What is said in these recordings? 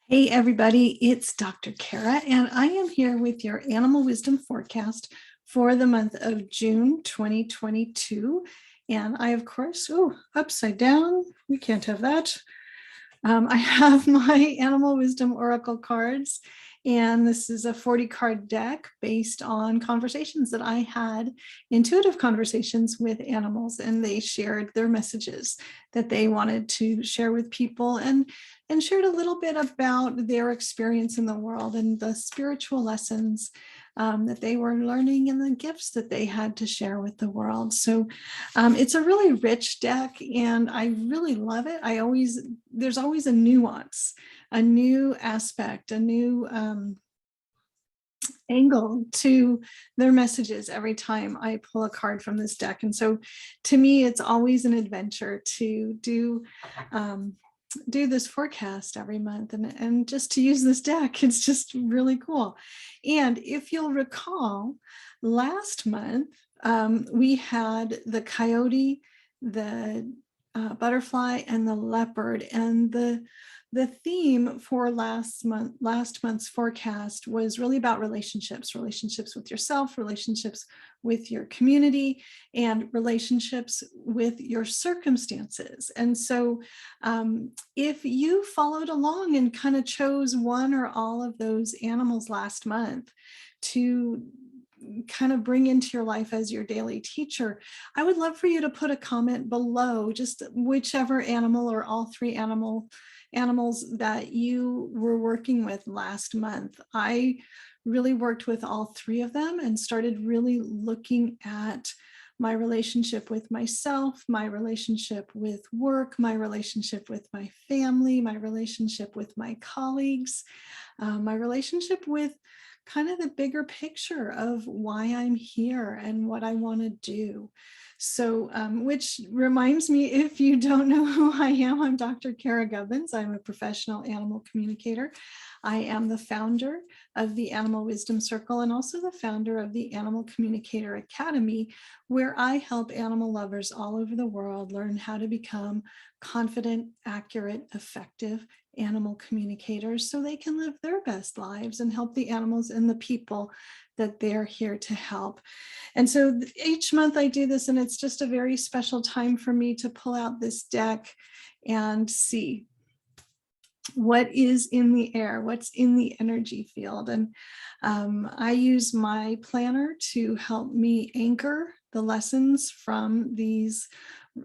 Hey everybody, it's Dr. Cara, and I am here with your Animal Wisdom Forecast for the month of June 2022. And I, of course, upside down, we can't have that. I have my Animal Wisdom Oracle cards, and this is a 40 card deck based on conversations that I had, intuitive conversations with animals, and they shared their messages that they wanted to share with people and shared a little bit about their experience in the world and the spiritual lessons that they were learning and the gifts that they had to share with the world. So it's a really rich deck and I really love it. There's always a nuance, a new aspect, a new angle to their messages every time I pull a card from this deck. And so to me, it's always an adventure to do this forecast every month and just to use this deck. It's just really cool. And if you'll recall, last month we had the coyote, the butterfly, and the leopard, and the theme for last month's forecast was really about relationships with yourself, relationships with your community, and relationships with your circumstances. And so if you followed along and kind of chose one or all of those animals last month to kind of bring into your life as your daily teacher, I would love for you to put a comment below, just whichever animal or all three animals that you were working with last month. I really worked with all three of them and started really looking at my relationship with myself, my relationship with work, my relationship with my family, my relationship with my colleagues, my relationship with kind of the bigger picture of why I'm here and what I want to do. So, which reminds me, if you don't know who I am, I'm Dr. Cara Gubbins. I'm a professional animal communicator. I am the founder of the Animal Wisdom Circle and also the founder of the Animal Communicator Academy, where I help animal lovers all over the world learn how to become confident, accurate, effective animal communicators so they can live their best lives and help the animals and the people that they're here to help. And so each month I do this, and it's just a very special time for me to pull out this deck and see what is in the air, what's in the energy field. And I use my planner to help me anchor the lessons from these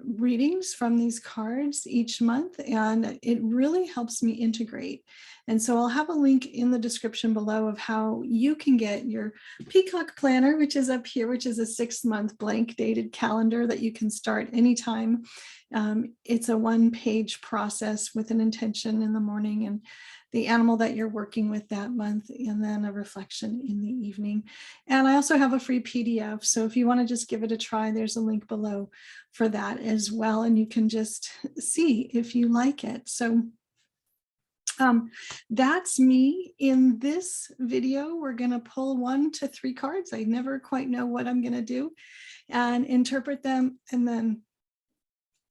readings, from these cards each month, and it really helps me integrate. And so I'll have a link in the description below of how you can get your Peacock Planner, which is up here, which is a 6-month blank dated calendar that you can start anytime. It's a 1-page process with an intention in the morning and the animal that you're working with that month, and then a reflection in the evening. And I also have a free PDF. So if you want to just give it a try, there's a link below for that as well. And you can just see if you like it. So that's me. In this video, we're going to pull 1 to 3 cards. I never quite know what I'm going to do, and interpret them and then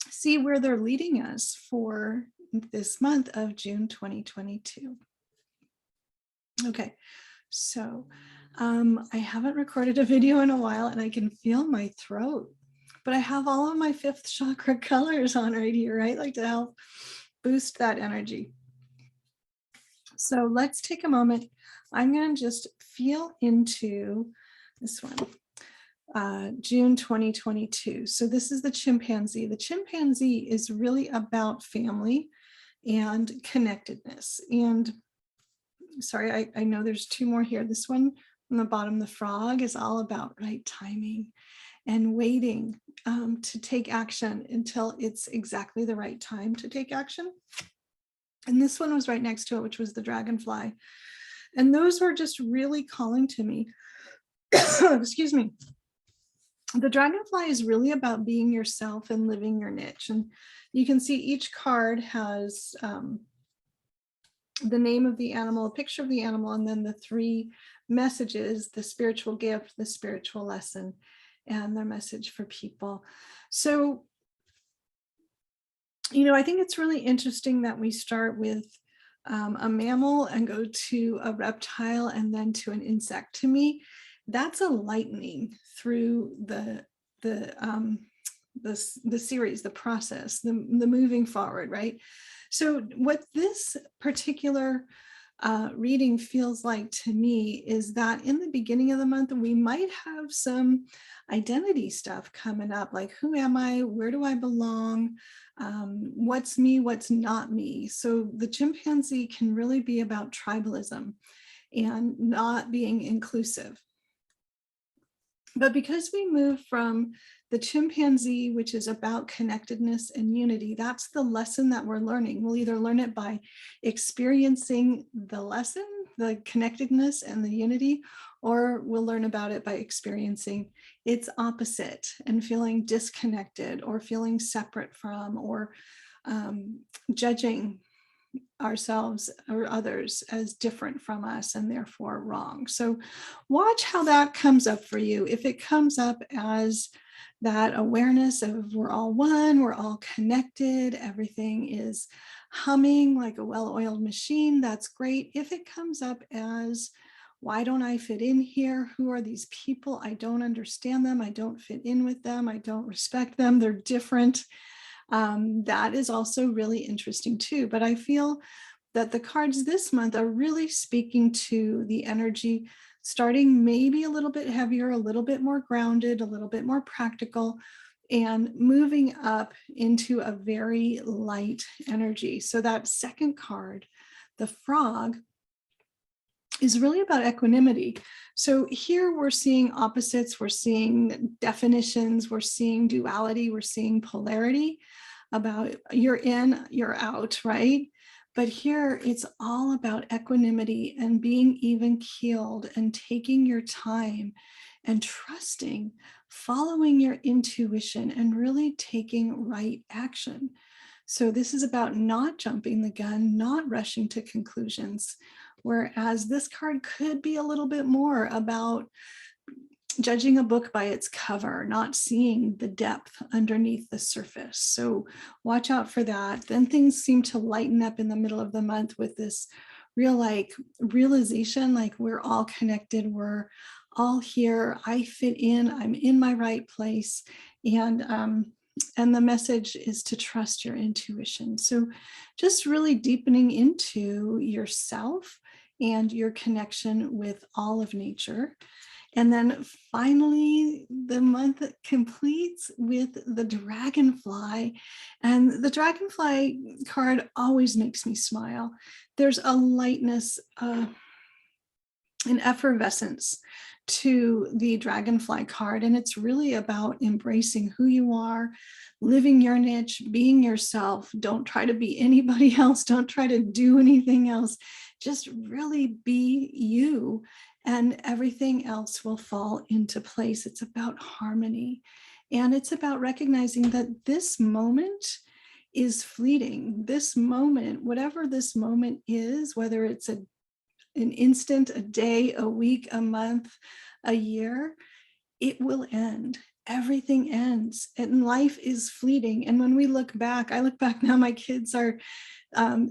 see where they're leading us for this month of June 2022. Okay, so I haven't recorded a video in a while and I can feel my throat, but I have all of my 5th chakra colors on right here, right? Like to help boost that energy. So let's take a moment. I'm going to just feel into this one. June 2022. So this is the chimpanzee. The chimpanzee is really about family and connectedness. And sorry, I know there's 2 more here. This one on the bottom, the frog, is all about right timing and waiting to take action until it's exactly the right time to take action. And this one was right next to it, which was the dragonfly. And those were just really calling to me. Excuse me. The dragonfly is really about being yourself and living your niche. And you can see each card has the name of the animal, a picture of the animal, and then the 3 messages: the spiritual gift, the spiritual lesson, and their message for people. So, you know, I think it's really interesting that we start with a mammal and go to a reptile and then to an insect. To me, that's a lightening through the series, the process, the moving forward, right? So what this particular reading feels like to me is that in the beginning of the month, we might have some identity stuff coming up, like who am I, where do I belong, what's me, what's not me. So the chimpanzee can really be about tribalism and not being inclusive. But because we move from the chimpanzee, which is about connectedness and unity, that's the lesson that we're learning. We'll either learn it by experiencing the lesson, the connectedness and the unity, or we'll learn about it by experiencing its opposite and feeling disconnected or feeling separate from, or judging ourselves or others as different from us and therefore wrong. So watch how that comes up for you. If it comes up as that awareness of we're all one, we're all connected, everything is humming like a well-oiled machine, that's great. If it comes up as why don't I fit in here? Who are these people? I don't understand them. I don't fit in with them. I don't respect them. They're different. That is also really interesting too. But I feel that the cards this month are really speaking to the energy, starting maybe a little bit heavier, a little bit more grounded, a little bit more practical, and moving up into a very light energy. So that second card, the frog, is really about equanimity. So here we're seeing opposites, we're seeing definitions, we're seeing duality, we're seeing polarity about you're in, you're out, right? But here it's all about equanimity and being even keeled and taking your time and trusting, following your intuition and really taking right action. So this is about not jumping the gun, not rushing to conclusions. Whereas this card could be a little bit more about judging a book by its cover, not seeing the depth underneath the surface. So watch out for that. Then things seem to lighten up in the middle of the month with this realization, like we're all connected, we're all here, I fit in, I'm in my right place. And the message is to trust your intuition. So just really deepening into yourself and your connection with all of nature. And then finally, the month completes with the Dragonfly. And the Dragonfly card always makes me smile. There's a lightness, an effervescence to the Dragonfly card. And it's really about embracing who you are, living your niche, being yourself. Don't try to be anybody else. Don't try to do anything else. Just really be you, and everything else will fall into place. It's about harmony. And it's about recognizing that this moment is fleeting. This moment, whatever this moment is, whether it's an instant, a day, a week, a month, a year, it will end. Everything ends and life is fleeting. And when we look back, I look back now, my kids are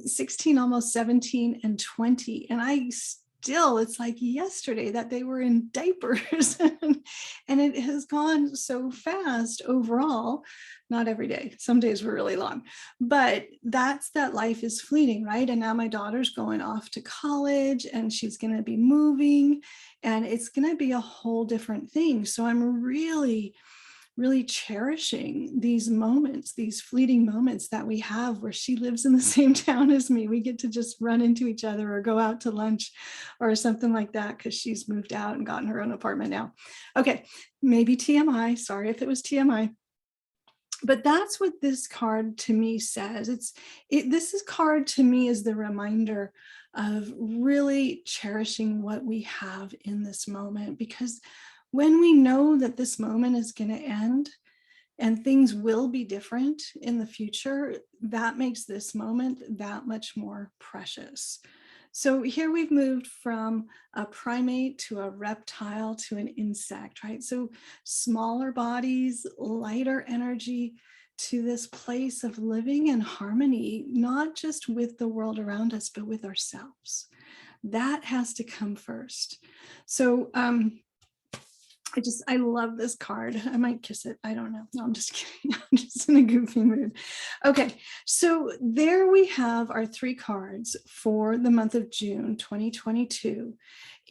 16, almost 17 and 20. And I still, it's like yesterday that they were in diapers and it has gone so fast overall. Not every day. Some days were really long, but that's that life is fleeting, right? And now my daughter's going off to college and she's going to be moving and it's going to be a whole different thing. So I'm really cherishing these moments, these fleeting moments that we have where she lives in the same town as me. We get to just run into each other or go out to lunch or something like that because she's moved out and gotten her own apartment now. Okay, maybe TMI. Sorry if it was TMI. But that's what this card to me says. This card to me is the reminder of really cherishing what we have in this moment, because when we know that this moment is going to end and things will be different in the future, that makes this moment that much more precious. So here we've moved from a primate to a reptile to an insect, right? So smaller bodies, lighter energy, to this place of living in harmony, not just with the world around us, but with ourselves. That has to come first. So I love this card. I might kiss it. I don't know. No, I'm just kidding. I'm just in a goofy mood. Okay, so there we have our 3 cards for the month of June 2022.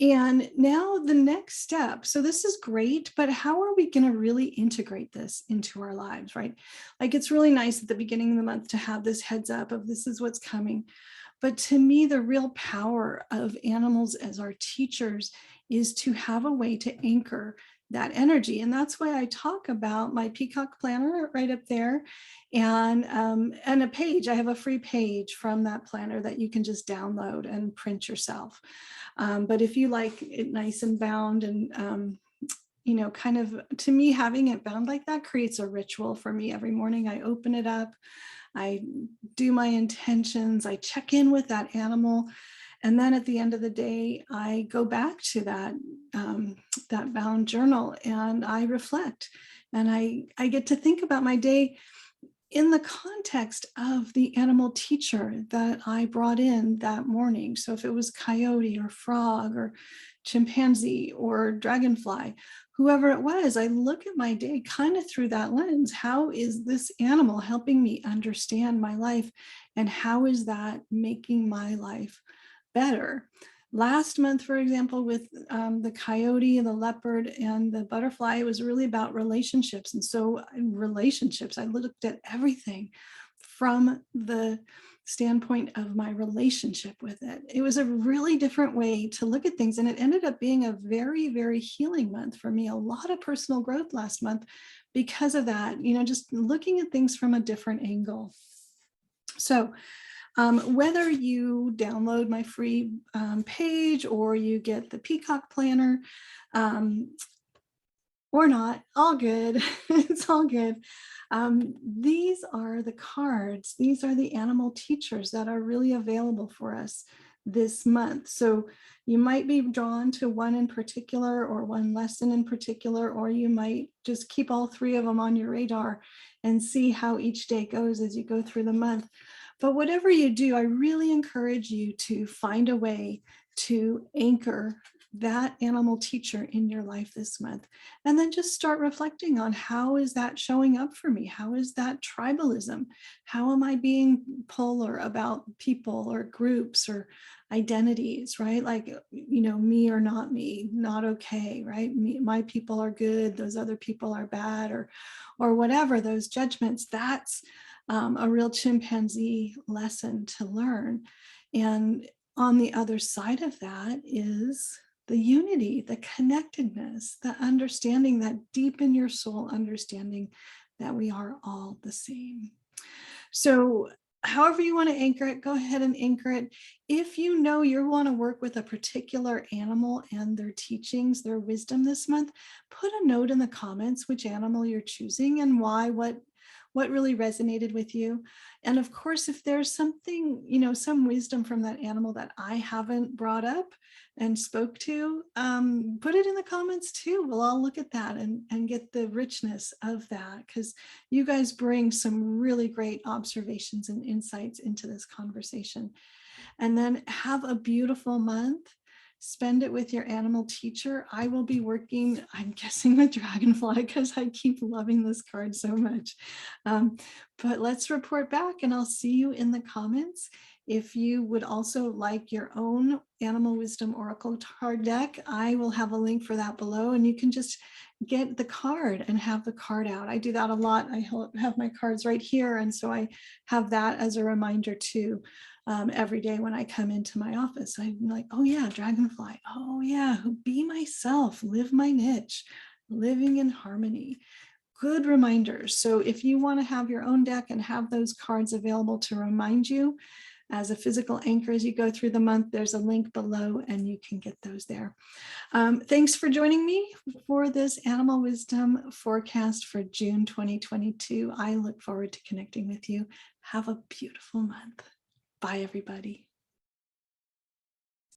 And now the next step. So this is great, but how are we going to really integrate this into our lives, right? Like, it's really nice at the beginning of the month to have this heads up of this is what's coming. But to me, the real power of animals as our teachers is to have a way to anchor that energy. And that's why I talk about my Peacock Planner right up there, and a page. I have a free page from that planner that you can just download and print yourself. But if you like it nice and bound, and you know, kind of, to me, having it bound like that creates a ritual for me. Every morning I open it up, I do my intentions, I check in with that animal, and then at the end of the day, I go back to that that bound journal and I reflect, and I get to think about my day in the context of the animal teacher that I brought in that morning. So if it was coyote or frog or chimpanzee or dragonfly, whoever it was, I look at my day kind of through that lens. How is this animal helping me understand my life? And how is that making my life better? Last month, for example, with the coyote, the leopard, and the butterfly, it was really about relationships. And so relationships, I looked at everything from the standpoint of my relationship with it. It was a really different way to look at things. And it ended up being a very, very healing month for me. A lot of personal growth last month because of that, you know, just looking at things from a different angle. So whether you download my free page or you get the Peacock Planner or not, all good. It's all good. These are the cards. These are the animal teachers that are really available for us this month. So you might be drawn to one in particular or one lesson in particular, or you might just keep all 3 of them on your radar and see how each day goes as you go through the month. But whatever you do, I really encourage you to find a way to anchor that animal teacher in your life this month. And then just start reflecting on, how is that showing up for me? How is that tribalism? How am I being polar about people or groups or identities, right? Like, you know, me or not me, not okay, right? My people are good, those other people are bad, or whatever, those judgments. That's a real chimpanzee lesson to learn. And on the other side of that is the unity, the connectedness, the understanding, that deep in your soul understanding that we are all the same. So however you want to anchor it, go ahead and anchor it. If you know you want to work with a particular animal and their teachings, their wisdom this month, put a note in the comments which animal you're choosing and why, what really resonated with you. And of course, if there's something, you know, some wisdom from that animal that I haven't brought up and spoke to, put it in the comments too. We'll all look at that and get the richness of that, because you guys bring some really great observations and insights into this conversation. And then have a beautiful month. Spend it with your animal teacher. I will be working, I'm guessing, with Dragonfly because I keep loving this card so much. But let's report back, and I'll see you in the comments. If you would also like your own Animal Wisdom Oracle card deck, I will have a link for that below, and you can just get the card and have the card out. I do that a lot. I have my cards right here, and so I have that as a reminder too. Every day when I come into my office, I'm like, oh yeah, Dragonfly. Oh yeah, be myself, live my niche, living in harmony. Good reminders. So if you want to have your own deck and have those cards available to remind you as a physical anchor as you go through the month, there's a link below and you can get those there. Thanks for joining me for this Animal Wisdom forecast for June 2022. I look forward to connecting with you. Have a beautiful month. Bye, everybody.